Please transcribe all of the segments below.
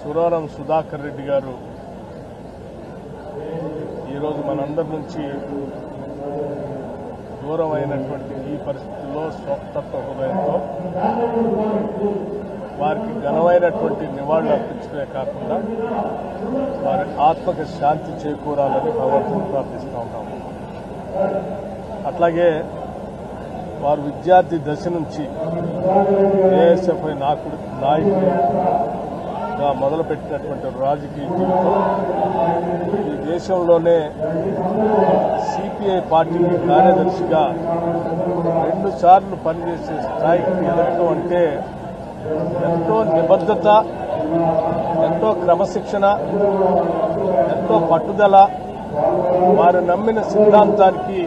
సురవరం సుధాకర్ రెడ్డి గారు ఈరోజు మనందరి నుంచి దూరం అయినటువంటి ఈ పరిస్థితుల్లో స్వతత్వ హృదయంతో వారికి ఘనమైనటువంటి నివాళులు అర్పించడమే కాకుండా వారి ఆత్మకి శాంతి చేకూరాలని భగవంతుని ప్రార్థిస్తూ ఉంటాము. అట్లాగే వారు విద్యార్థి దశ నుంచి ఏఎస్ఎఫ్ఐ నాయకుడిగా మొదలుపెట్టినటువంటి రాజకీయ జీవితం ఈ దేశంలోనే సిపిఐ పార్టీకి కార్యదర్శిగా 2 సార్లు పనిచేసే స్థాయికి ఎదగడం అంటే ఎంతో నిబద్ధత, ఎంతో క్రమశిక్షణ, ఎంతో పట్టుదల, వారు నమ్మిన సిద్ధాంతానికి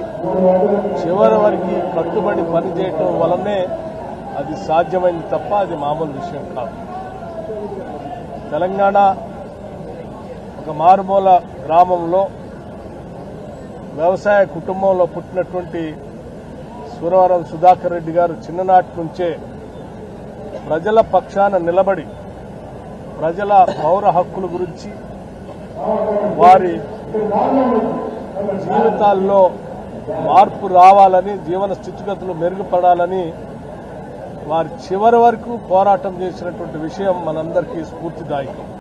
చివరి వరకు కట్టుబడి పనిచేయటం వలనే అది సాధ్యమైంది తప్ప అది మామూలు విషయం కాదు. తెలంగాణ ఒక మారుమూల గ్రామంలో వ్యవసాయ కుటుంబంలో పుట్టినటువంటి సురవరం సుధాకర్ రెడ్డి గారు చిన్ననాటి నుంచే ప్రజల పక్షాన నిలబడి ప్రజల పౌర హక్కుల గురించి, వారి జీవితాల్లో మార్పు రావాలని, జీవన స్థితిగతులు మెరుగుపడాలని వారి చివరి వరకు పోరాటం చేసినటువంటి విషయం మనందరికీ స్ఫూర్తిదాయకం.